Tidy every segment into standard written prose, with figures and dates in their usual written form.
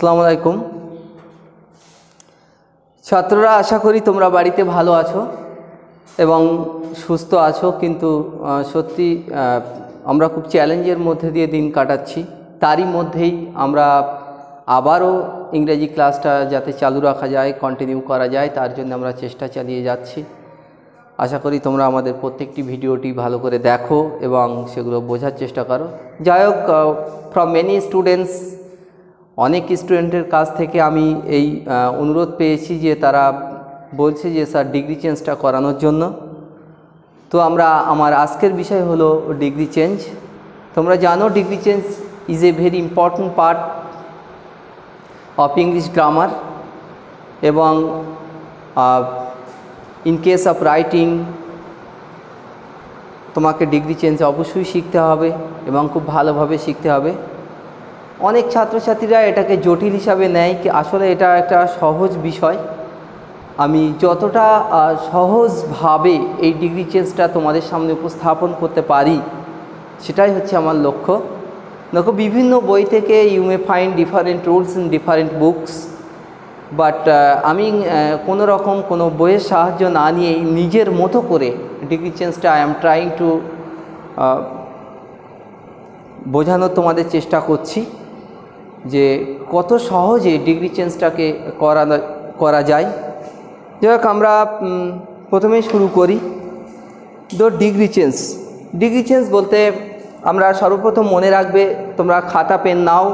আসসালামু আলাইকুম ছাত্ররা, আশা করি তোমরা বাড়িতে ভালো আছো এবং সুস্থ আছো। কিন্তু সত্যি আমরা খুব চ্যালেঞ্জের মধ্যে দিয়ে দিন কাটাচ্ছি। তারই মধ্যেই আমরা আবারও ইংরেজি ক্লাসটা যাতে চালু রাখা যায়, কন্টিনিউ করা যায়, তার জন্য আমরা চেষ্টা চালিয়ে যাচ্ছি। আশা করি তোমরা আমাদের প্রত্যেকটি ভিডিওটি ভালো করে দেখো এবং সেগুলো বোঝার চেষ্টা করো। যাই হোক, ফ্রম মেনি স্টুডেন্টস, অনেক স্টুডেন্টের কাছ থেকে আমি এই অনুরোধ পেয়েছি যে তারা বলছে যে স্যার ডিগ্রি চেঞ্জটা করানোর জন্য। তো আমার আজকের বিষয় হলো ডিগ্রি চেঞ্জ। তোমরা জানো degree change is a very important part of English grammar এবং ইন কেস অফ রাইটিং তোমাকে ডিগ্রি চেঞ্জ অবশ্যই শিখতে হবে এবং খুব ভালোভাবে শিখতে হবে। অনেক ছাত্রছাত্রীরা এটাকে জটিল হিসাবে নেয়, কি আসলে এটা একটা সহজ বিষয়। আমি যতটা সহজভাবে এই ডিগ্রি চেঞ্জটা তোমাদের সামনে উপস্থাপন করতে পারি সেটাই হচ্ছে আমার লক্ষ্য। দেখো, বিভিন্ন বই থেকে you may find different rules in different books, but আমি কোনো বইয়ের সাহায্য না নিয়ে নিজের মতো করে ডিগ্রি চেঞ্জটা আই এম ট্রাইং টু বোঝানোর তোমাদের চেষ্টা করছি যে কত সহজে ডিগ্রি চেঞ্জটাকে করা যায়। যাই হোক, আমরা প্রথমেই শুরু করি। ডিগ্রি চেঞ্জ বলতে আমরা সর্বপ্রথম মনে রাখবে, তোমরা খাতা পেন নাও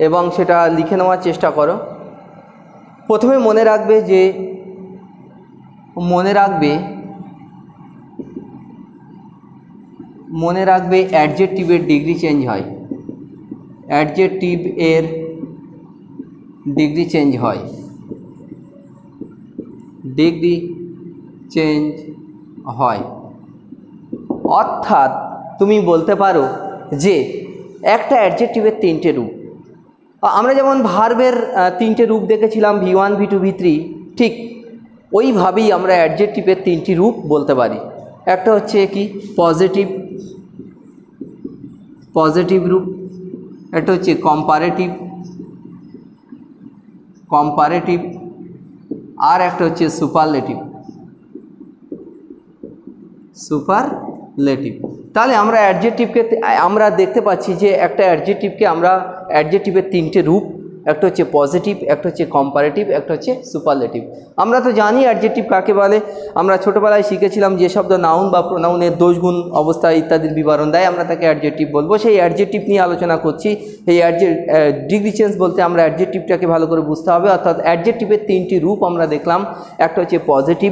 এবং সেটা লিখে নেওয়ার চেষ্টা করো। প্রথমে মনে রাখবে অ্যাডজেক্টিভের ডিগ্রি চেঞ্জ হয়। অ্যাডজেক্টিভ এর ডিগ্রি চেঞ্জ হয়, অর্থাৎ তুমি বলতে পারো যে একটা অ্যাডজেক্টিভের তিনটে রূপ। আমরা যেমন ভার্বের তিনটে রূপ দেখেছিলাম, V1, V2, V3, ঠিক ওইভাবেই আমরা অ্যাডজেক্টিভের তিনটি রূপ বলতে পারি। একটা হচ্ছে কি পজিটিভ রূপ, একটা হচ্ছে কম্পারেটিভ, আর একটা হচ্ছে সুপারলেটিভ। তাহলে আমরা দেখতে পাচ্ছি যে একটা অ্যাডজেক্টিভের তিনটে রূপ, একটা হচ্ছে পজিটিভ, একটা হচ্ছে কম্পারেটিভ, একটা হচ্ছে সুপারলেটিভ। আমরা তো জানি অ্যাডজেক্টিভ কাকে বলে। আমরা ছোটোবেলায় শিখেছিলাম যে শব্দ নাউন বা প্রোনাউনের দোষগুণ, অবস্থা ইত্যাদির বিবরণ দেয়, আমরা তাকে অ্যাডজেক্টিভ বলবো। সেই অ্যাডজেক্টিভ নিয়ে আলোচনা করছি। এই ডিগ্রি চেঞ্জ বলতে আমরা অ্যাডজেক্টিভটাকে ভালো করে বুঝতে হবে। অর্থাৎ অ্যাডজেক্টিভের তিনটি রূপ আমরা দেখলাম, একটা হচ্ছে পজিটিভ,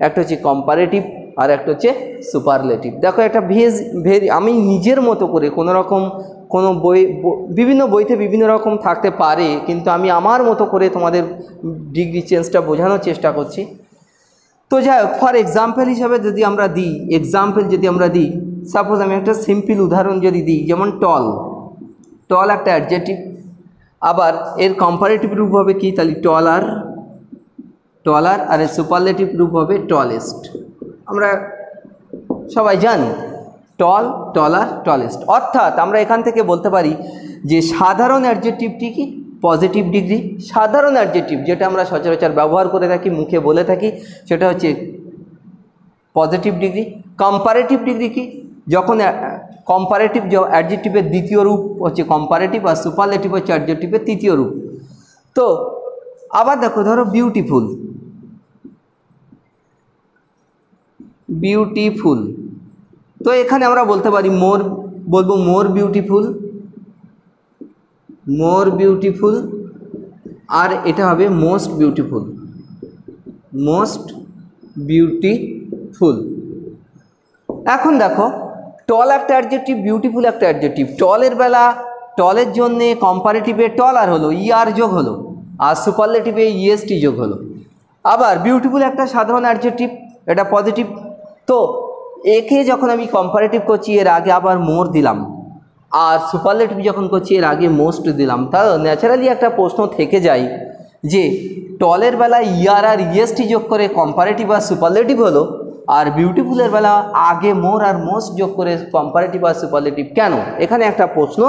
একটা হচ্ছে কম্পারেটিভ, আর একটা হচ্ছে সুপারলেটিভ। দেখো, একটা আমি নিজের মতো করে কোনো বিভিন্ন বইতে বিভিন্ন রকম থাকতে পারে, কিন্তু আমি আমার মতো করে তোমাদের ডিগ্রি চেঞ্জটা বোঝানোর চেষ্টা করছি। তো যাই হোক, ফর এক্সাম্পল হিসাবে যদি আমরা দিই, সাপোজ আমি একটা সিম্পল উদাহরণ যদি দিই, যেমন টল একটা অ্যাডজেক্টিভ, আবার এর কম্পারেটিভ রূপ হবে কি, তাহলে টলার, আর এর সুপারলেটিভ রূপ হবে টলেস্ট। আমরা সবাই জানি টলার, টলেস্ট। অর্থাৎ আমরা এখান থেকে বলতে পারি যে সাধারণ অ্যাডজেক্টিভটি কি পজিটিভ ডিগ্রি, সাধারণ অ্যাডজেক্টিভ যেটা আমরা সচরাচর ব্যবহার করে থাকি, মুখে বলে থাকি, সেটা হচ্ছে পজিটিভ ডিগ্রি। কম্পারেটিভ ডিগ্রি কি, যখন কম্পারেটিভ অ্যাডজেক্টিভের দ্বিতীয় রূপ হচ্ছে কম্পারেটিভ, আর সুপারলেটিভ হচ্ছে অ্যাডজেক্টিভের তৃতীয় রূপ। তো আবার দেখো, ধরো বিউটিফুল, তো এখানে আমরা বলতে পারি মোর বিউটিফুল, আর এটা হবে মোস্ট বিউটিফুল। এখন দেখো, টল একটা অ্যাডজেক্টিভ, বিউটিফুল একটা অ্যাডজেক্টিভ। টলের জন্যে কম্পারেটিভে টলার হলো, ER যোগ হলো, আর সুপারলেটিভে EST যোগ হলো। আবার বিউটিফুল একটা সাধারণ অ্যাডজেক্টিভ, এটা পজিটিভ। তো একে যখন আমি কম্পারেটিভ করছি, এর আগে আবার মোর দিলাম, আর সুপারলেটিভ যখন করছি এর আগে মোস্ট দিলাম। তাহলে ন্যাচারালি একটা প্রশ্ন থেকে যায় যে টলের বেলায় ER আর EST যোগ করে কম্পারেটিভ আর সুপারলেটিভ হলো, আর বিউটিফুলের বেলা আগে মোর আর মোস্ট যোগ করে কম্পারেটিভ আর সুপারলেটিভ কেন? এখানে একটা প্রশ্ন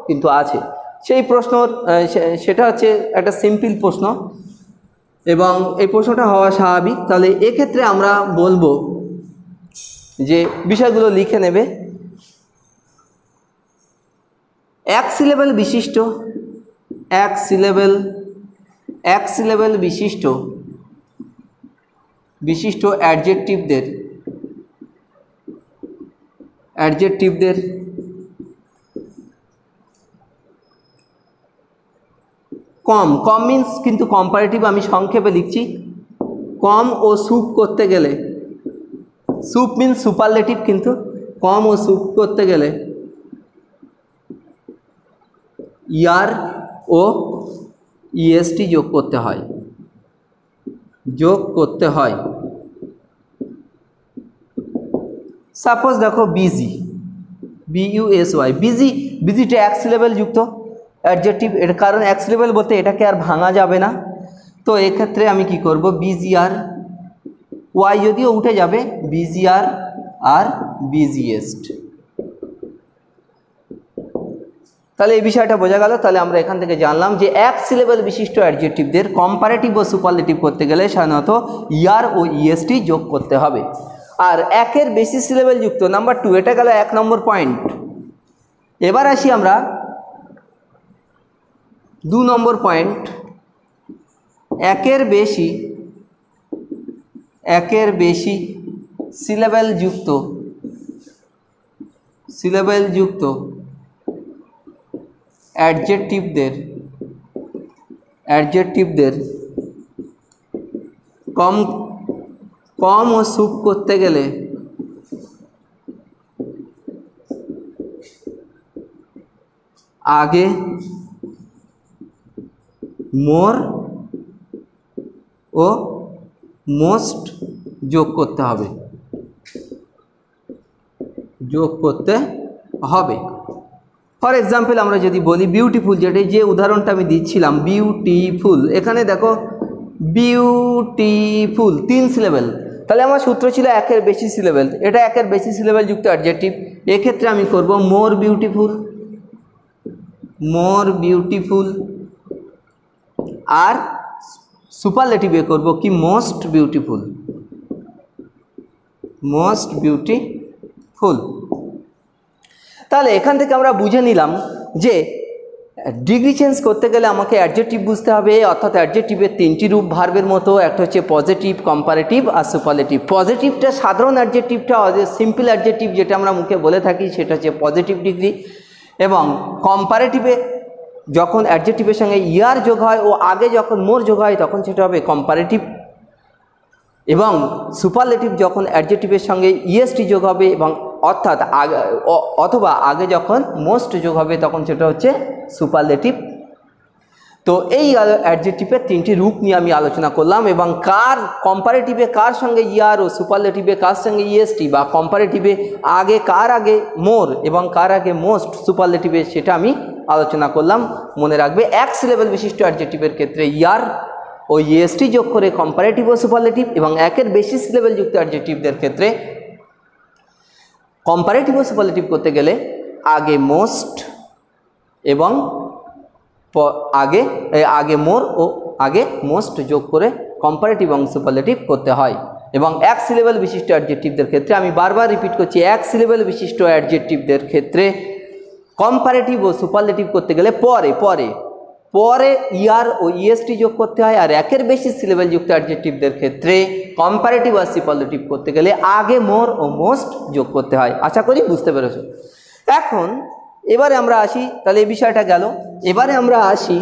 কিন্তু আছে। সেই প্রশ্নর সেটা হচ্ছে একটা সিম্পল প্রশ্ন এবং এই প্রশ্নটা হওয়া স্বাভাবিক। তাহলে এক্ষেত্রে আমরা বলবো যে বিষয়গুলো লিখে নেবে। এক সিলেবেল বিশিষ্ট অ্যাডজেক্টিভদের কম মিন্স কিন্তু কম্পারেটিভ আমি সংক্ষেপে লিখছি। কম ও সুপ করতে গেলে, সুপ মিন্স সুপারলেটিভ, কিন্তু কম ও সুপ করতে গেলে ইয়ার ও ইএসটি যোগ করতে হয়। সাপোজ দেখো BUSY, বিজিটা এক সিলেবেল যুক্ত অ্যাডজেক্টিভ, এর কারণ এক সিলেবেল বলতে এটাকে আর ভাঙা যাবে না। তো এক্ষেত্রে আমি কি করব, BGR, ওয়াই যদিও উঠে যাবে, BGR আর BGEST। তাহলে এই বিষয়টা বোঝা গেল। তাহলে আমরা এখান থেকে জানলাম যে এক সিলেবেল বিশিষ্ট অ্যাডজেক্টিভদের কম্পারেটিভ ও সুপারলেটিভ করতে গেলে সাধারণত ইয়ার ও ইএসটি যোগ করতে হবে। আর একের বেশি সিলেবেল যুক্ত নাম্বার 2, এটা গেল 1 নম্বর পয়েন্ট। এবার আসি আমরা 2 নম্বর পয়েন্ট। একের বেশি সিলেবেল যুক্ত অ্যাডজেক্টিভদের কম ও সুপ করতে গেলে আগে মোর ও মোস্ট যোগ করতে হবে। ফর এক্সাম্পল আমরা যদি বলি বিউটিফুল, যেটা যে উদাহরণটা আমি দিচ্ছিলাম, বিউটিফুল, এখানে দেখো বিউটিফুল 3 সিলেবেল, তাহলে আমার সূত্র ছিল একের বেশি সিলেবেল, এটা একের বেশি সিলেবেল যুক্ত অ্যাডজেক্টিভ। এক্ষেত্রে আমি করব মোর বিউটিফুল, আর সুপারলেটিভে করব কি মোস্ট বিউটিফুল। তাহলে এখান থেকে আমরা বুঝে নিলাম যে ডিগ্রি চেঞ্জ করতে গেলে আমাকে অ্যাডজেক্টিভ বুঝতে হবে, অর্থাৎ অ্যাডজেক্টিভের 3টি রূপ ভার্বের মতো, একটা হচ্ছে পজিটিভ, কম্পারেটিভ আর সুপারলেটিভ। পজিটিভটা সাধারণ অ্যাডজেক্টিভটা, সিম্পল অ্যাডজেক্টিভ যেটা আমরা মুখে বলে থাকি সেটা হচ্ছে পজিটিভ ডিগ্রি, এবং কম্পারেটিভে যখন অ্যাডজেক্টিভের সঙ্গে ইয়ার যোগ হয় ও আগে যখন মোর যোগ হয় তখন সেটা হবে কম্পারেটিভ, এবং সুপারলেটিভ যখন অ্যাডজেক্টিভের সঙ্গে ইএসটি যোগ হবে এবং অর্থাৎ অথবা আগে যখন মোস্ট যোগ হবে তখন সেটা হচ্ছে সুপারলেটিভ। তো এই অ্যাডজেক্টিভের 3টি রূপ নিয়ে আমি আলোচনা করলাম, এবং কম্পারেটিভে কার সঙ্গে ইয়ার ও সুপারলেটিভে কার সঙ্গে ইএসটি, বা কম্পারেটিভে কার আগে মোর এবং কার আগে মোস্ট সুপারলেটিভে, সেটা আমি আলোচনা করলাম। মনে রাখবে এক সিলেবেল বিশিষ্ট অ্যাডজেক্টিভের ক্ষেত্রে ইয়ার ও ইএসটি যোগ করে কম্পারেটিভ ও সুপারলেটিভ, এবং একের বেশি সিলেবেল যুক্ত অ্যাডজেক্টিভদের ক্ষেত্রে কম্পারেটিভ ও সুপারলেটিভ করতে গেলে আগে মোস্ট এবং আগে মোর ও আগে মোস্ট যোগ করে কম্পারেটিভ এবং সুপারলেটিভ করতে হয়। এবং এক সিলেবেল বিশিষ্ট অ্যাডজেক্টিভদের ক্ষেত্রে আমি বারবার রিপিট করছি, এক সিলেবেল বিশিষ্ট অ্যাডজেক্টিভদের ক্ষেত্রে কম্পারেটিভ ও সুপারলেটিভ করতে গেলে পরে ইয়ার ও ইএসটি যোগ করতে হয়, আর একের বেশি সিলেবেল যুক্ত অ্যাডজেক্টিভদের ক্ষেত্রে কম্পারেটিভ আর সুপারলেটিভ করতে গেলে আগে মোর ও মোস্ট যোগ করতে হয়। আশা করি বুঝতে পেরেছো। এখন এবারে আমরা আসি, তাহলে এই বিষয়টা গেল। এবারে আমরা আসি,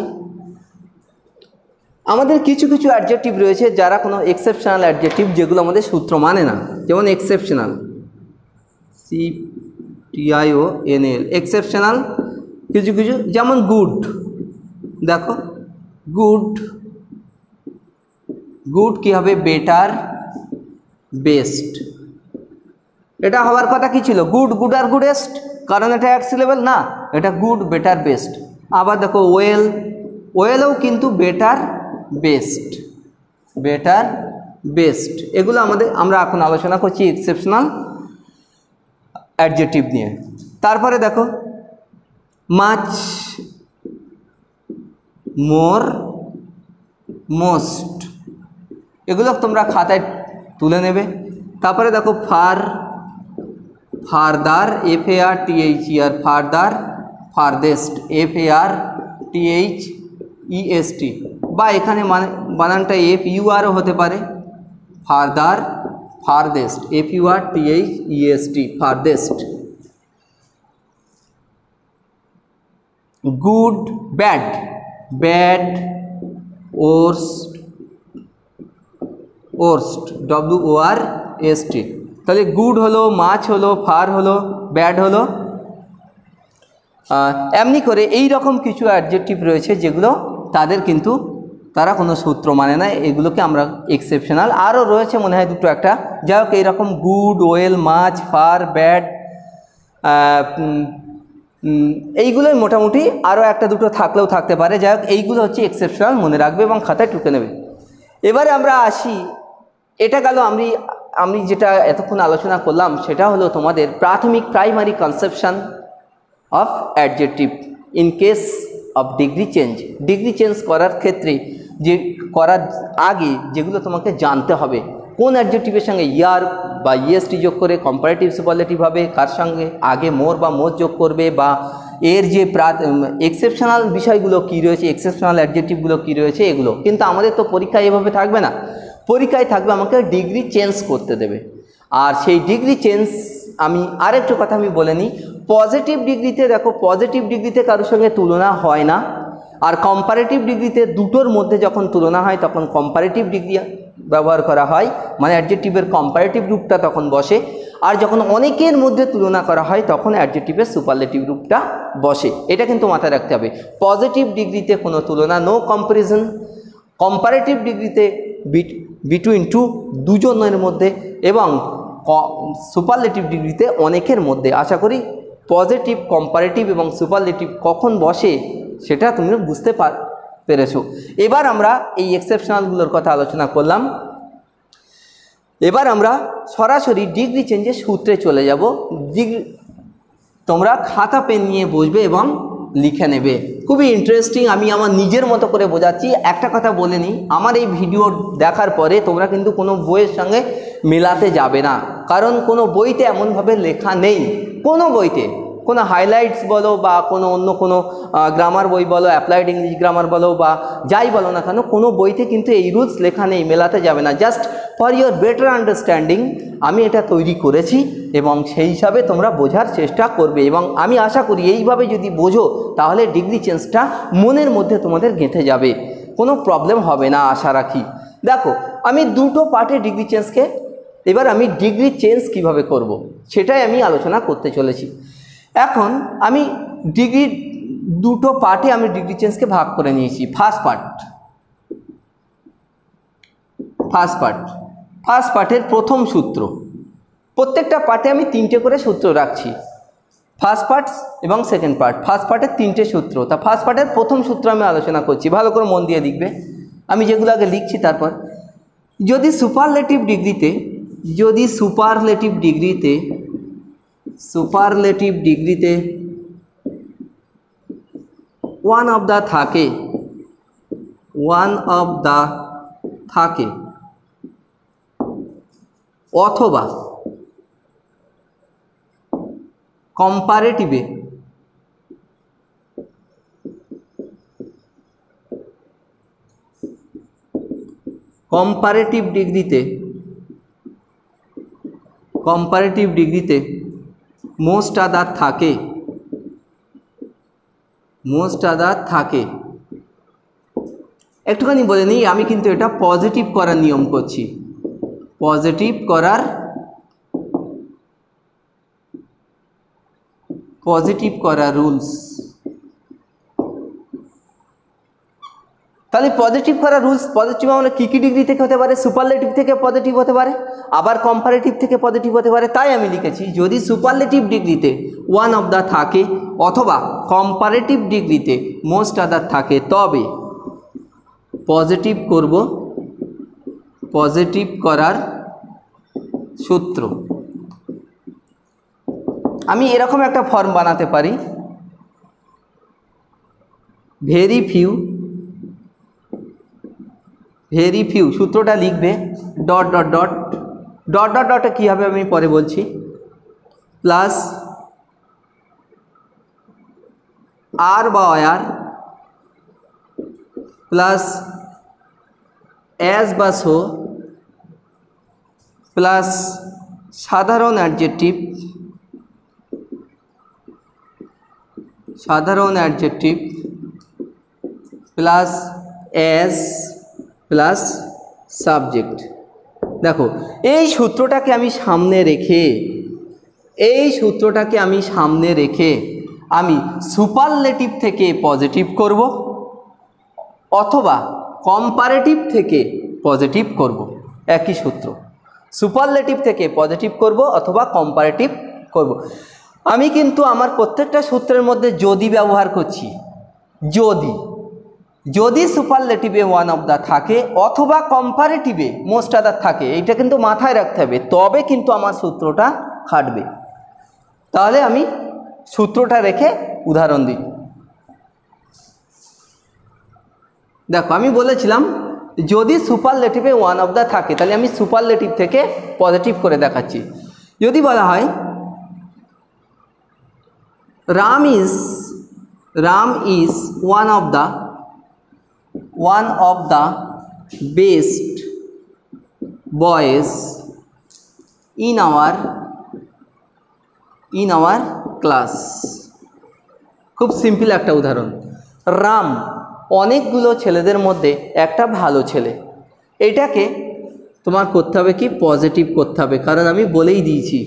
আমাদের কিছু অ্যাডজেক্টিভ রয়েছে যারা কোনো এক্সেপশনাল অ্যাডজেক্টিভ, যেগুলো আমাদের সূত্র মানে না, যেমন এক্সেপশনাল, CTIONAL, এক্সেপশনাল কিছু যেমন গুড। দেখো গুড কি হবে, বেটার, বেস্ট। এটা হওয়ার কথা কি ছিল, গুড আর গুডেস্ট, কারণ এটা এক সিলেবেল না, এটা গুড, বেটার, বেস্ট। আবার দেখো ওয়েলও কিন্তু বেটার, বেস্ট। এগুলো আমরা এখন আলোচনা করছি এক্সেপশনাল অ্যাডজেক্টিভ নিয়ে। তারপরে দেখো মোর, মোস্ট, এগুলো তোমরা খাতায় তুলে নেবে। তারপরে দেখো far, farther, FARTHER, farther, farthest, FARTHEST, বা এখানে বানানটা FURও হতে পারে, farther, farthest, FURTHEST, farthest. Good, bad, bad, worst, worst, WORST। তাহলে গুড হলো, মাছ হলো, ফার হলো, ব্যাড হলো। এমনি করে এই রকম কিছু অ্যাডজেক্টিভ রয়েছে যেগুলো তাদের কিন্তু তারা কোনো সূত্র মানে না, এগুলোকে আমরা এক্সেপশনাল। আরও রয়েছে মনে হয় দুটো একটা, যাই হোক এইরকম গুড, ওয়েল, মাছ, ফার, ব্যাড, এইগুলোই মোটামুটি, আরও একটা দুটো থাকলেও থাকতে পারে। যাই হোক এইগুলো হচ্ছে এক্সেপশনাল, মনে রাখবে এবং খাতায় টুকে নেবে। এবারে আমরা আসি, এটা গেল আমি যেটা এতক্ষণ আলোচনা করলাম সেটা হলো তোমাদের প্রাথমিক primary conception of adjective in case of degree change. Degree change করার ক্ষেত্রে যে করার আগে যেগুলো তোমাকে জানতে হবে, কোন অ্যাডজেক্টিভের সঙ্গে ইয়ার বা ইএসটি যোগ করে কম্পারেটিভ সুপারলেটিভ হবে, কার সঙ্গে আগে মোর বা মোর যোগ করবে, বা এর যে এক্সেপশনাল বিষয়গুলো কী রয়েছে, এক্সেপশনাল অ্যাডজেক্টিভগুলো কী রয়েছে, এগুলো কিন্তু আমাদের তো পরীক্ষায় এভাবে থাকবে না। পরীক্ষায় থাকবে আমাকে ডিগ্রি চেঞ্জ করতে দেবে। আর সেই ডিগ্রি চেঞ্জ আমি আরেকটু কথা আমি বলে নিই, পজিটিভ ডিগ্রিতে দেখো, পজিটিভ ডিগ্রিতে কারোর সঙ্গে তুলনা হয় না, আর কম্পারেটিভ ডিগ্রিতে দুটোর মধ্যে যখন তুলনা হয় তখন কম্পারেটিভ ডিগ্রি ব্যবহার করা হয়, মানে অ্যাডজেক্টিভের কম্পারেটিভ রূপটা তখন বসে। আর যখন অনেকের মধ্যে তুলনা করা হয় তখন অ্যাডজেক্টিভের সুপারলেটিভ রূপটা বসে। এটা কিন্তু মাথায় রাখতে হবে। পজিটিভ ডিগ্রিতে কোনো তুলনা, নো কম্পারিজন। কম্পারেটিভ ডিগ্রিতে বিটুইন টু, দুজনের মধ্যে, এবং সুপারলেটিভ ডিগ্রিতে অনেকের মধ্যে। আশা করি পজিটিভ, কম্পারেটিভ এবং সুপারলেটিভ কখন বসে সেটা তুমি বুঝতে পেরেছো। এবার আমরা এই এক্সেপশনালগুলোর কথা আলোচনা করলাম। এবার আমরা সরাসরি ডিগ্রি চেঞ্জের সূত্রে চলে যাব। তোমরা খাতা পেন নিয়ে বসবে এবং লিখে নেবে। খুবই ইন্টারেস্টিং, আমি আমার নিজের মতো করে বোঝাচ্ছি। একটা কথা বলে নিই, আমার এই ভিডিও দেখার পরে তোমরা কিন্তু কোনো বইয়ের সঙ্গে মেলাতে যাবে না, কারণ কোনো বইতে এমনভাবে লেখা নেই। কোনো বইতে, কোনো হাইলাইটস বলো বা কোনো অন্য কোনো গ্রামার বই বলো, অ্যাপ্লাইড ইংলিশ গ্রামার বলো বা যাই বলো না কেন, কোনো বইতে কিন্তু এই রুলস লেখা নেই, মেলাতে যাবে না। Just for your better understanding আমি এটা তৈরি করেছি এবং সেই হিসাবে তোমরা বোঝার চেষ্টা করবে, এবং আমি আশা করি এইভাবে যদি বোঝো তাহলে ডিগ্রি চেঞ্জটা মনের মধ্যে তোমাদের গেঁথে যাবে, কোনো প্রবলেম হবে না আশা রাখি। দেখো, আমি দুটো পার্টে ডিগ্রি চেঞ্জকে, এবার আমি ডিগ্রি চেঞ্জ কিভাবে করব সেটাই আমি আলোচনা করতে চলেছি। এখন আমি দুটো পার্টে আমি ডিগ্রি চেঞ্জকে ভাগ করে নিয়েছি। ফার্স্ট পার্টের প্রথম সূত্র, প্রত্যেকটা পার্টে আমি 3টে করে সূত্র রাখছি। ফার্স্ট পার্ট এবং সেকেন্ড পার্ট, ফার্স্ট পার্টের 3টে সূত্র। তা ফার্স্ট পার্টের প্রথম সূত্র আমি আলোচনা করছি, ভালো করে মন দিয়ে দেখবে, আমি যেগুলো আগে লিখছি। তারপর যদি সুপারলেটিভ ডিগ্রিতে ওয়ান অফ দা থাকে অথবা কম্পারেটিভ ডিগ্রিতে মোস্ট আদার থাকে। একটুখানি বলে নিই, আমি কিন্তু এটা পজিটিভ করার নিয়ম করছি, পজিটিভ করার রুলস। তাহলে পজিটিভ করার রুলস, পজিটিভ আমরা কী ডিগ্রি থেকে হতে পারে? সুপারলেটিভ থেকে পজিটিভ হতে পারে, আবার কম্পারেটিভ থেকে পজিটিভ হতে পারে। তাই আমি লিখেছি যদি সুপারলেটিভ ডিগ্রিতে ওয়ান অফ দা থাকে অথবা কম্পারেটিভ ডিগ্রিতে মোস্ট আদার থাকে তবে পজিটিভ করব, পজিটিভ করার সূত্র। আমি এরকম একটা ফর্ম বানাতে পারি, ভেরি ফিউ ভেরি ফিউ, সূত্রটা লিখবে dot dot dot dot dot ডটে কী হবে আমি পরে বলছি, প্লাস আর বা আর প্লাস অ্যাজ বা সো প্লাস সাধারণ অ্যাডজেক্টিভ, সাধারণ adjective plus as plus subject. দেখো এই সূত্রটাকে আমি সামনে রেখে, এই সূত্রটাকে আমি সামনে রেখে আমি সুপারলেটিভ থেকে পজিটিভ করব অথবা কম্পারেটিভ থেকে পজিটিভ করব। একই সূত্র, সুপারলেটিভ থেকে পজিটিভ করব অথবা কম্পারেটিভ করব। আমি কিন্তু আমার প্রত্যেকটা সূত্রের মধ্যে যদি ব্যবহার করছি, যদি যদি সুপারলেটিভে ওয়ান অফ দ্য থাকে অথবা কম্পারেটিভে মোস্ট আদার থাকে, এইটা কিন্তু মাথায় রাখতে হবে, তবে কিন্তু আমার সূত্রটা খাটবে। তাহলে আমি সূত্রটা রেখে উদাহরণ দিই। দেখো আমি বলেছিলাম যদি সুপারলেটিভে ওয়ান অফ দ্য থাকে, তাহলে আমি সুপারলেটিভ থেকে পজিটিভ করে দেখাচ্ছি। যদি বলা হয় Ram is one of the best boys in our class. খুব সিম্পল একটা উদাহরণ, রাম অনেকগুলো ছেলেদের মধ্যে একটা ভালো ছেলে, এইটাকে তোমার করতে হবে কি পজিটিভ করতে হবে, কারণ আমি বলেই দিয়েছি।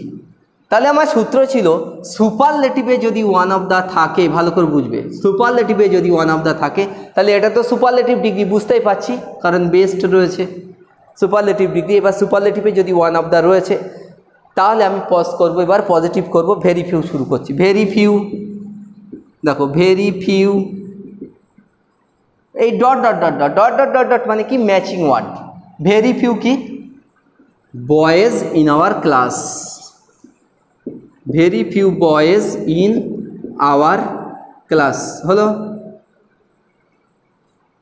তাহলে আমার সূত্র ছিল সুপারলেটিভে যদি ওয়ান অফ দ্য থাকে, ভালো করে বুঝবে, সুপারলেটিভে যদি ওয়ান অফ দ্য থাকে তাহলে এটা তো সুপারলেটিভ ডিগ্রি, বুঝতেই পারছি কারণ বেস্ট রয়েছে সুপারলেটিভ ডিগ্রি। এবার সুপারলেটিভে যদি ওয়ান অফ দ্য রয়েছে তাহলে আমি পজ করব, এবার পজিটিভ করব, ভেরি ফিউ শুরু করছি। ভেরি ফিউ, দেখো ভেরি ফিউ, এই dot dot dot dot dot dot dot dot মানে কি ম্যাচিং ওয়ার্ড। ভেরি ফিউ কি boys in our class, very few boys in our class হলো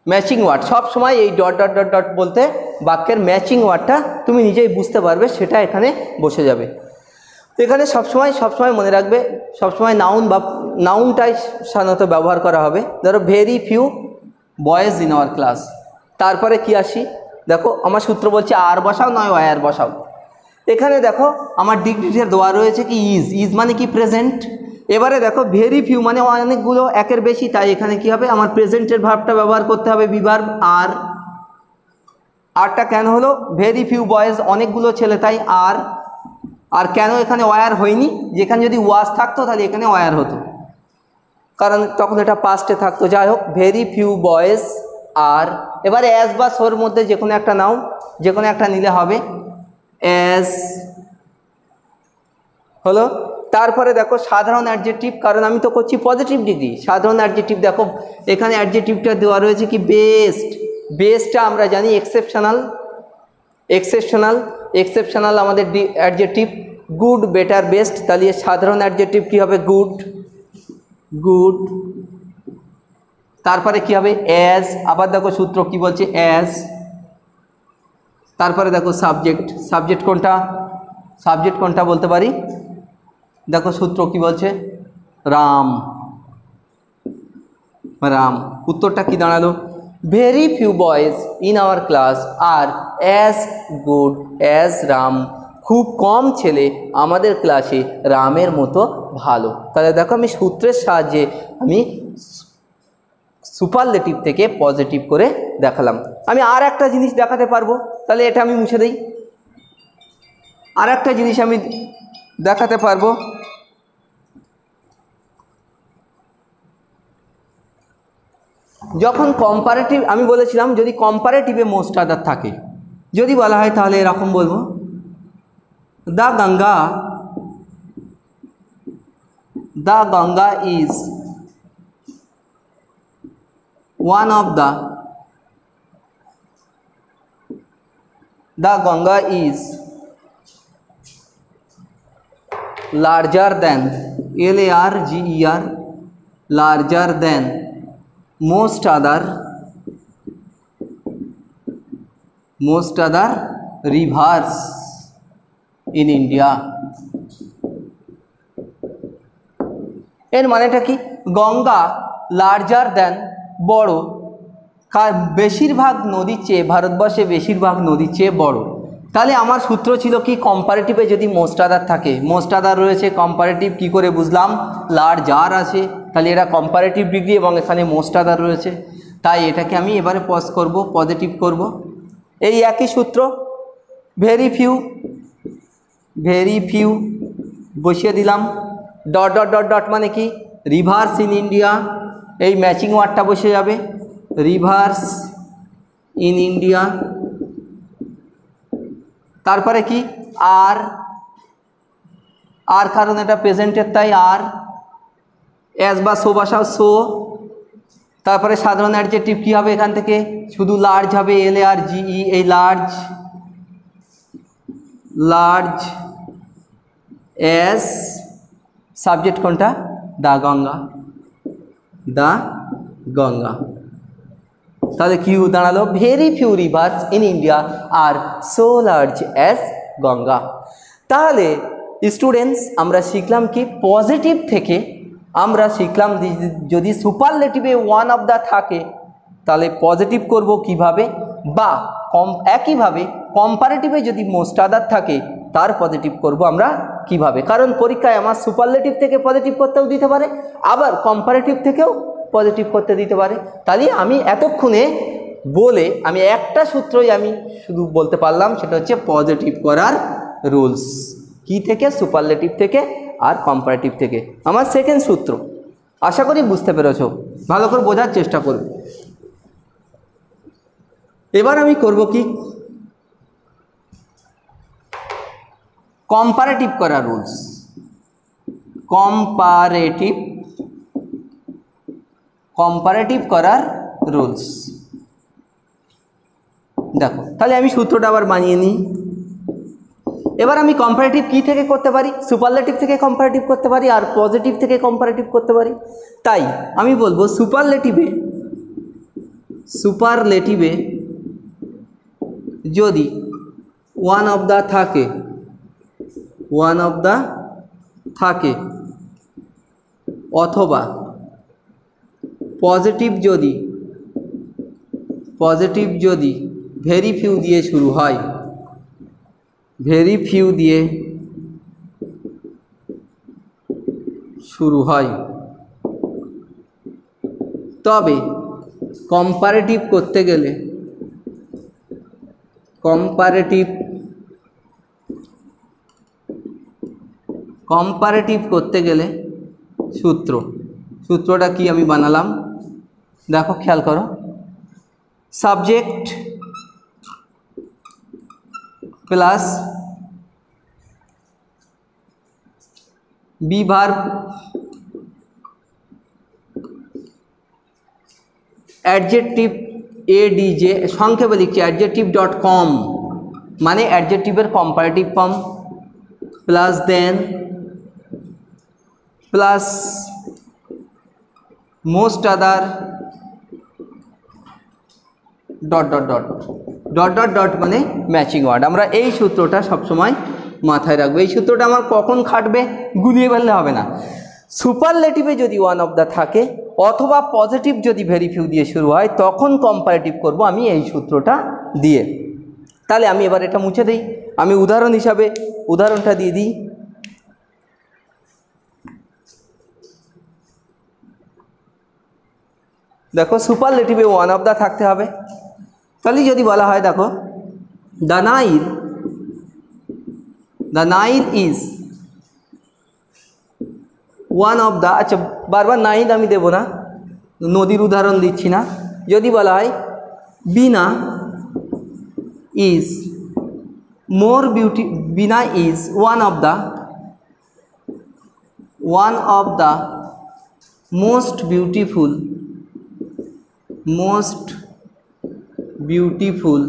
ম্যাচিং ওয়ার্ড। সব সময় এই ডট ডট ডট ডট বলতে বাক্যের ম্যাচিং ওয়ার্ডটা তুমি নিজেই বুঝতে পারবে, সেটা এখানে বসে যাবে। এখানে সবসময় মনে রাখবে, সবসময় নাউন বা নাউনটাই সাধারণত ব্যবহার করা হবে। ধরো very few boys in our class, তারপরে কি আসি, দেখো আমার সূত্র বলছে আর বসাও নয় ওয়ার বসাও। এখানে দেখো আমার ডিগ্রিটা দেওয়া রয়েছে কি ইজ মানে কি প্রেজেন্ট। এবারে দেখো ভেরি ফিউ মানে অনেকগুলো, একের বেশি, তাই এখানে কি হবে আমার প্রেজেন্টের ভার্বটা ব্যবহার করতে হবে, বিভার্ব আরটা কেন হলো, ভেরি ফিউ বয়েজ অনেকগুলো ছেলে, তাই আর কেন এখানে ওয়ার হয়নি, যেখানে যদি ওয়াজ থাকতো তাহলে এখানে ওয়ার হতো, কারণ তখন এটা পাস্টে থাকতো। যাই হোক ভেরি ফিউ বয়েজ আর, এবারে অ্যাজ বা সোর মধ্যে যে কোনো একটা নাও, যে কোনো একটা নিলে হবে অ্যাজ হলো। তারপরে দেখো সাধারণ অ্যাডজেক্টিভ, কারণ আমি তো করছি পজিটিভ ডিগ্রি। সাধারণ অ্যাডজেক্টিভ দেখো এখানে অ্যাডজেক্টিভটা দেওয়া রয়েছে কি বেস্টটা আমরা জানি এক্সেপশনাল আমাদের অ্যাডজেক্টিভ, গুড বেটার বেস্ট, তাহলে সাধারণ অ্যাডজেক্টিভ কি হবে গুড। তারপরে কি হবে অ্যাজ, আবার দেখো সূত্র কি বলছে অ্যাজ। তারপরে দেখো সাবজেক্ট কোনটা বলতে পারি, দেখো সূত্র কি বলছে রাম। উত্তরটা কি দাঁড়ালো, very few boys in our class are as good as Ram, খুব কম ছেলে আমাদের ক্লাসে রামের মতো ভালো। তাহলে দেখো আমি সূত্রের সাহায্যে আমি সুপারলেটিভ থেকে পজিটিভ করে দেখালাম। আমি আর একটা জিনিস দেখাতে পারবো, তাহলে এটা আমি মুছে দিই। আর একটা জিনিস আমি দেখাতে পারবো, যখন কম্পারেটিভ, আমি বলেছিলাম যদি কম্পারেটিভে মোস্ট আদার থাকে, যদি বলা হয় তাহলে এরকম বলবো the Ganga is one of the Ganga is larger than LARGER larger than most other most other rivers in India. এর মানেটা কি? গঙ্গা লার্জার দ্যান, বড়, বেশিরভাগ নদীর চেয়ে, ভারতবর্ষে বেশিরভাগ নদীর চেয়ে বড়। তাহলে আমার সূত্র ছিল কি, কম্পারেটিভে যদি মোস্ট আদার থাকে, মোস্ট আদার রয়েছে, কম্পারেটিভ কি করে বুঝলাম, লার্জার আছে, তাহলে এটা কম্পারেটিভ ডিগ্রি এবং এখানে মোস্ট আদার রয়েছে, তাই এটাকে আমি এবারে পজ করব, পজিটিভ করব। এই একই সূত্র, ভেরি ফিউ বসিয়ে দিলাম, ডট ডট ডট ডট মানে কি, রিভার্স ইন ইন্ডিয়া, এই ম্যাচিং ওয়ার্ডটা বসে যাবে, রিভার্স ইন ইন্ডিয়া। তারপরে কি, আর কারণ এটা প্রেজেন্টের তাই আর, অ্যাজ বা সো বাসাও সো। তারপরে সাধারণ অ্যাডজেক্টিভ কী হবে, এখান থেকে শুধু লার্জ হবে, LARGE, এই লার্জ অ্যাজ, সাবজেক্ট কোনটা, দ্য গঙ্গা। তাহলে কি দাঁড়ালো, very few rivers in India are so large as Ganga. তাহলে স্টুডেন্টস আমরা শিখলাম কি, পজিটিভ থেকে আমরা শিখলাম যদি সুপারলেটিভে ওয়ান অফ দ্য থাকে তাহলে পজিটিভ করব কিভাবে, বা একইভাবে কম্পারেটিভে যদি মোস্ট আদার থাকে তার পজিটিভ করব আমরা কিভাবে। কারণ পরীক্ষায় আমার সুপারলেটিভ থেকে পজিটিভ করতেও দিতে পারে, আবার কম্পারেটিভ থেকেও পজিটিভ করতে দিতে পারে। তাহলে আমি এতক্ষণে বলে আমি একটা সূত্রই আমি শুধু বলতে পারলাম, সেটা হচ্ছে পজিটিভ করার রুলস। কি থেকে, সুপারলেটিভ থেকে আর কম্পারেটিভ থেকে। আমার সেকেন্ড সূত্র, আশা করি বুঝতে পেরেছো, ভালো করে বোঝার চেষ্টা করবে। এবার আমি করব কি, কম্পারেটিভ করার রুলস। কম্পারেটিভ করার রুলস দেখো, তাহলে আমি সূত্রটা আবার বানিয়ে নিই। এবার আমি কম্পারেটিভ কি থেকে করতে পারি, সুপারলেটিভ থেকে কম্পারেটিভ করতে পারি আর পজিটিভ থেকে কম্পারেটিভ করতে পারি। তাই আমি বলবো সুপারলেটিভে যদি ওয়ান অফ দ্য থাকে অথবা পজিটিভ যদি ভেরি ফিউ দিয়ে শুরু হয়, তবে কম্পারেটিভ করতে গেলে সূত্রটা কি আমি বানালাম দেখো, খেয়াল করো। Subject plus be verb adjective ADJ, সংক্ষেপে লিখছি adjective.com, মানে অ্যাডজেক্টিভের comparative form, plus than plus most other dot dot dot dot dot dot মানে ম্যাচিং ওয়ার্ড। আমরা এই সূত্রটা সবসময় মাথায় রাখবো। এই সূত্রটা আমার কখন খাটবে, গুলিয়ে ফেললে হবে না। সুপারলেটিভে যদি ওয়ান অফ দ্য থাকে অথবা পজিটিভ যদি ভেরি ফিউ দিয়ে শুরু হয় তখন কম্পারেটিভ করব আমি এই সূত্রটা দিয়ে। তাহলে আমি এবার এটা মুছে দিই, আমি উদাহরণ হিসাবে উদাহরণটা দিয়ে দিই। দেখো সুপারলেটিভে ওয়ান অফ দ্য থাকতে হবে। তাহলে যদি বলা হয় দেখো the Nile is one of the, আচ্ছা বারবার নাইল আমি দেবো না, নদীর উদাহরণ দিচ্ছি না। যদি বলা হয় Bina is one of the most beautiful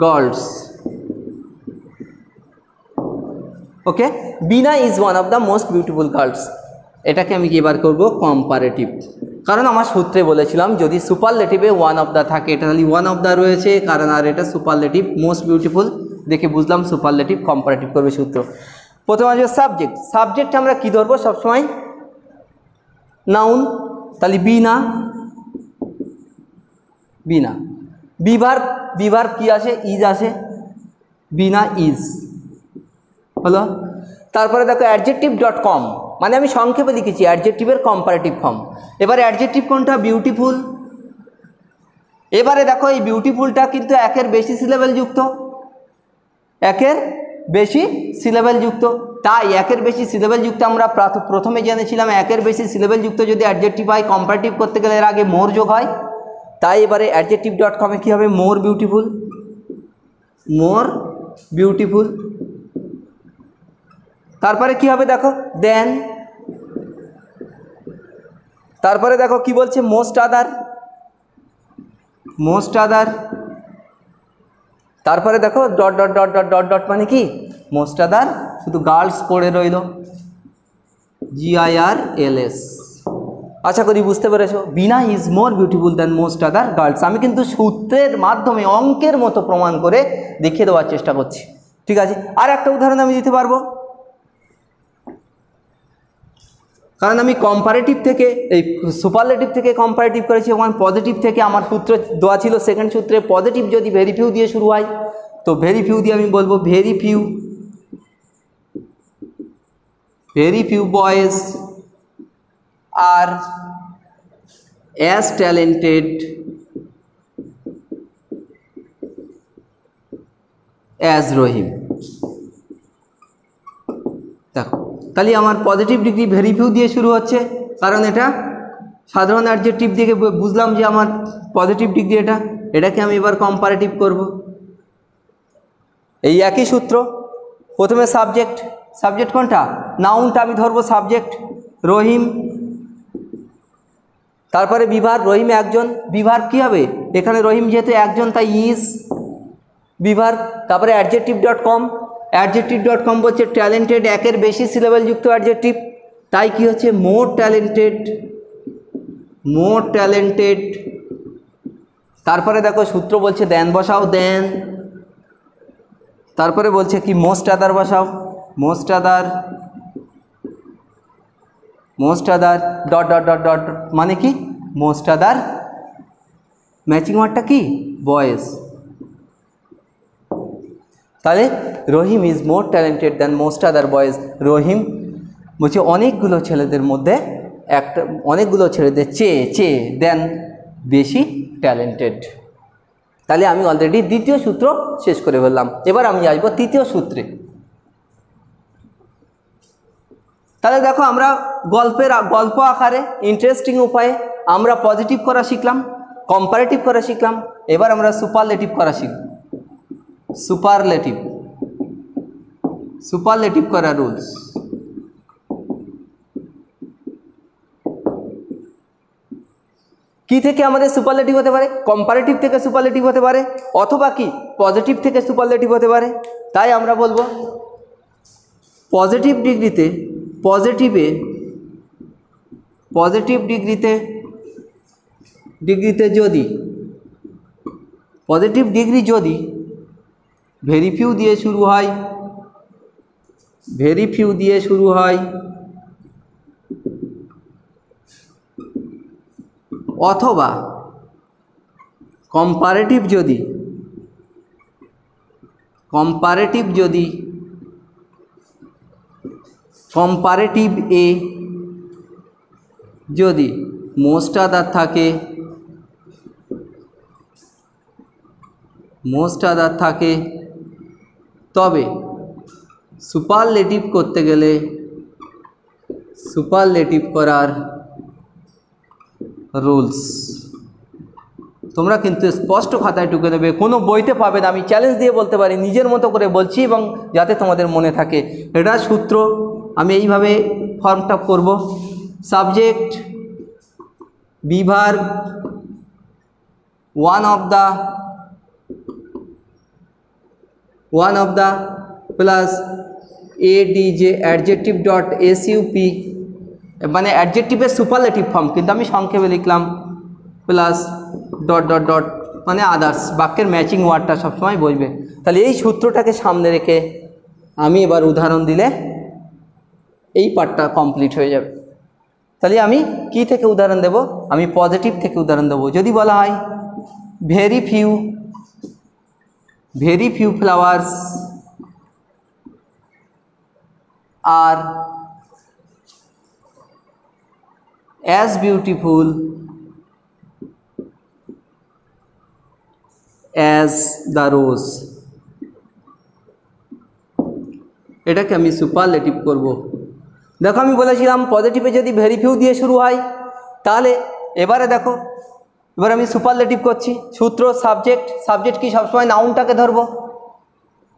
girls. Okay, Bina is one of the most beautiful girls, এটাকে আমি এবার করব কম্পারেটিভ। কারণ আমার সূত্রে বলেছিলাম যদি সুপারলেটিভে ওয়ান অফ দ্য থাকে, এটা তাহলে ওয়ান অফ দ্য রয়েছে, কারণ আর এটা সুপারলেটিভ, মোস্ট বিউটিফুল দেখে বুঝলাম সুপারলেটিভ, কম্পারেটিভ করবে সূত্র। প্রথমে আসবে সাবজেক্ট। সাবজেক্ট আমরা কী ধরবো সবসময়? নাউন, তাহলে বি না, বি না। বিভার্ব, বিভার্ব কী আসে? ইজ আসে, বি না ইজ হলো। তারপরে দেখো অ্যাডজেক্টিভ ডট কম, মানে আমি সংক্ষেপে লিখেছি অ্যাডজেক্টিভের কম্পারেটিভ ফর্ম। এবারে অ্যাডজেক্টিভ কোনটা? বিউটিফুল। এবারে দেখো এই বিউটিফুলটা কিন্তু একের বেশি সিলেবেল যুক্ত, একের বেশি সিলেবেল যুক্ত। তাই একের বেশি সিলেবেল যুক্ত আমরা প্রথমে জেনেছিলাম একের বেশি সিলেবেল যুক্ত যদি অ্যাডজেক্টিভ হয় কম্পারেটিভ করতে গেলে এর আগে মোর যোগ হয়। তাই এবারে অ্যাডজেক্টিভ ডট কমে কী হবে? More beautiful, more beautiful. তারপরে কি হবে দেখো? দেন। তারপরে দেখো কি বলছে? মোস্ট আদার, মোস্ট আদার। তারপরে দেখো dot dot dot dot dot dot মানে কি? মোস্ট আদার, শুধু গার্লস পড়ে রইল, GIRLS। আশা করি বুঝতে পেরেছো। Bina is more beautiful than most other girls. আমি কিন্তু সূত্রের মাধ্যমে অঙ্কের মতো প্রমাণ করে দেখিয়ে দেওয়ার চেষ্টা করছি, ঠিক আছে? আর একটা উদাহরণ আমি দিতে পারবো, কারণ আমি কম্পারেটিভ থেকে এই সুপারলেটিভ থেকে কম্পারেটিভ করেছি এবং পজিটিভ থেকে আমার সূত্র দেওয়া ছিল সেকেন্ড সূত্রে পজিটিভ যদি ভেরি ফিউ দিয়ে শুরু হয় তো ভেরি ফিউ দিয়ে আমি বলবো very few, very few boys are as talented as Rahim. দেখো তাহলে আমার পজিটিভ ডিগ্রি ভেরি ফিউ দিয়ে শুরু হচ্ছে, কারণ এটা সাধারণ অ্যাডজেক্টিভ থেকে বুঝলাম যে আমার পজিটিভ ডিগ্রি এটা, এটাকে আমি এবার কম্পারেটিভ করব। এই একই সূত্র। প্রথমে সাবজেক্ট, সাবজেক্ট কোনটা? নাউনটা আমি ধরবো সাবজেক্ট রহিম। তারপরে বিভার, রহিম একজন, বিভার কী হবে? এখানে রহিম যেহেতু একজন তাই ইজ বিভার। তারপরে adjective dot com, adjective dot com বলছে ট্যালেন্টেড, একের বেশি সিলেবেল যুক্ত অ্যাডজেক্টিভ, তাই কি হচ্ছে? মোর ট্যালেন্টেড, মোর ট্যালেন্টেড। তারপরে দেখো সূত্র বলছে দেন বসাও, দেন। তারপরে বলছে কি? মোস্ট আদার বসাও, most other, most other dot dot dot dot মানে কি? মোস্ট আদার ম্যাচিং ওয়ার্ডটা কি? বয়েজ। তাহলে Rahim is more talented than most other boys. Rahim বলছে অনেকগুলো ছেলেদের মধ্যে একটা, অনেকগুলো ছেলেদের চেয়ে দেন বেশি ট্যালেন্টেড। তাহলে আমি অলরেডি দ্বিতীয় সূত্র শেষ করে ফেললাম। এবার আমি আসবো তৃতীয় সূত্রে। তাহলে দেখো আমরা গল্প আকারে ইন্টারেস্টিং উপায়ে আমরা পজিটিভ করা শিখলাম, কম্পারেটিভ করা শিখলাম। এবার আমরা সুপারলেটিভ করা শিখব। সুপারলেটিভ, সুপারলেটিভ করা রুলস। কি থেকে আমাদের সুপারলেটিভ হতে পারে? কম্পারেটিভ থেকে সুপারলেটিভ হতে পারে, অথবা কি পজিটিভ থেকে সুপারলেটিভ হতে পারে। তাই আমরা বলবো পজিটিভ ডিগ্রিতে, পজিটিভ ডিগ্রিতে যদি পজিটিভ ডিগ্রি যদি ভেরি ফিউ দিয়ে শুরু হয়, ভেরি ফিউ দিয়ে শুরু হয়, অথবা কম্পারেটিভ এ যদি মোস্ট আদার থাকে, তবে সুপারলেটিভ করতে গেলে সুপারলেটিভ করার রুলস তোমরা কিন্তু স্পষ্ট খাতায় টুকে দেবে, কোনো বইতে পাবে না। আমি চ্যালেঞ্জ দিয়ে বলতে পারি, নিজের মতো করে বলছি এবং যাতে তোমাদের মনে থাকে। এটা সূত্র আমি এইভাবে ফর্মটা করব। Subject, be verb, one of the plus ADJ adjective dot SUP মানে অ্যাডজেক্টিভের সুপারলেটিভ ফর্ম, কিন্তু আমি সংক্ষেপে লিখলাম প্লাস ডট ডট ডট মানে আদার্স, বাক্যের ম্যাচিং ওয়ার্ডটা সবসময় বসবে। তাহলে এই সূত্রটাকে সামনে রেখে আমি এবার উদাহরণ দিলে এই পার্টটা কমপ্লিট হয়ে যাবে। তাহলে আমি কি থেকে উদাহরণ দেব? আমি পজিটিভ থেকে উদাহরণ দেব। যদি বলা হয় very few flowers R as beautiful as the rose, এটাকে আমি সুপারলেটিভ করব। দেখো আমি বলেছিলাম পজিটিভে যদি ভেরি ফিউ দিয়ে শুরু হয়, তাহলে এবারে দেখো এবার আমি সুপারলেটিভ করছি। সূত্র সাবজেক্ট কি সবসময় নাউনটাকে ধরবো।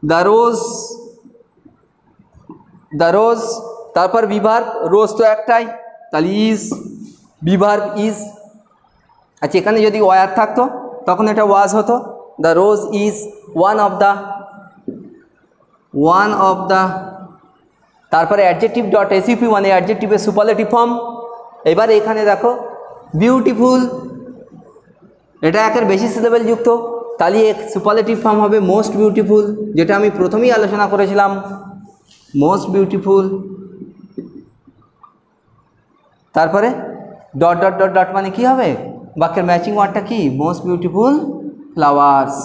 দ্য রোজ, তারপর বিভার্ব, রোজ তো একটাই, তাহলে ইজ, বিভার্ব ইজ। আচ্ছা এখানে যদি ওয়ার থাকতো তখন এটা ওয়াজ হতো। The rose is one of the, তারপরে অ্যাডজেক্টিভ ডট এসইউপি মানে অ্যাডজেক্টিভের সুপারলেটিভ ফর্ম। এবার এখানে দেখো বিউটিফুল, এটা একের বেশি সিলেবেল যুক্ত, তাহলে সুপারলেটিভ ফর্ম হবে মোস্ট বিউটিফুল, যেটা আমি প্রথমেই আলোচনা করেছিলাম, মোস্ট বিউটিফুল। তারপরে ডট ডট ডট ডট মানে কি হবে? বাক্যের ম্যাচিং ওয়ার্ডটা কি? Most beautiful flowers.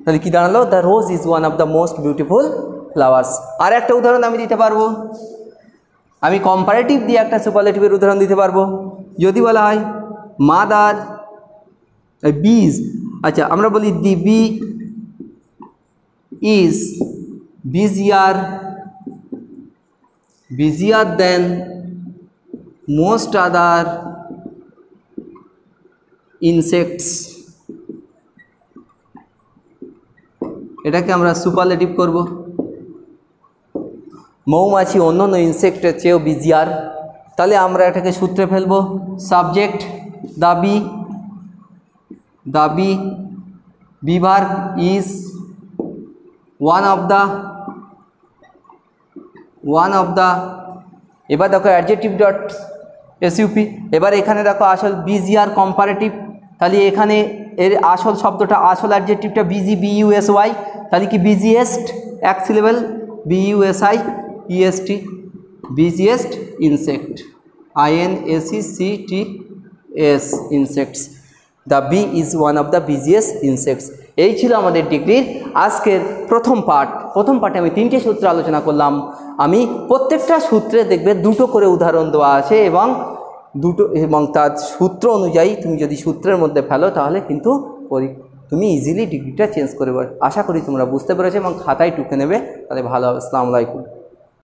তাহলে কি দাঁড়ালো? The rose is one of the most beautiful flowers. আর একটা উদাহরণ আমি দিতে পারবো, আমি কম্পারেটিভ দিয়ে একটা সুপারলেটিভের উদাহরণ দিতে পারবো। যদি বলা হয় মাদার বিজ, আচ্ছা আমরা বলি the bee is busier than most other insects, এটাকে আমরা সুপারলেটিভ করব। মৌমাছি অন্যান্য ইনসেক্টের চেয়েও বিজিয়ার, তাহলে আমরা এটাকে সূত্রে ফেলবো। Subject the be, be verb is one of the, এবার দেখো অ্যাডজেক্টিভ ডট এসইউপি। এবার এখানে দেখো আসল বিজিআর কম্পারেটিভ, তাহলে এখানে এর আসল শব্দটা, আসল অ্যাডজেক্টিভটা বিউএসওয়াই, তাহলে কি বিজিয়েস্ট, এক syllable, বিউএসআইইএসটি, busiest insect, INSECTS insects. The B is one of the busiest insects. এই ছিল আমাদের ডিগ্রির আজকের প্রথম পার্টে আমি 3টে সূত্র আলোচনা করলাম। আমি প্রত্যেকটা সূত্রে দেখবে 2টো করে উদাহরণ দেওয়া আছে এবং তার সূত্র অনুযায়ী তুমি যদি সূত্রের মধ্যে ফেলো তাহলে কিন্তু তুমি ইজিলি ডিগ্রিটা চেঞ্জ করে পারো। আশা করি তোমরা বুঝতে পেরেছো এবং খাতায় টুকে নেবে, তাহলে ভালো হবে। আসসালামু আলাইকুম।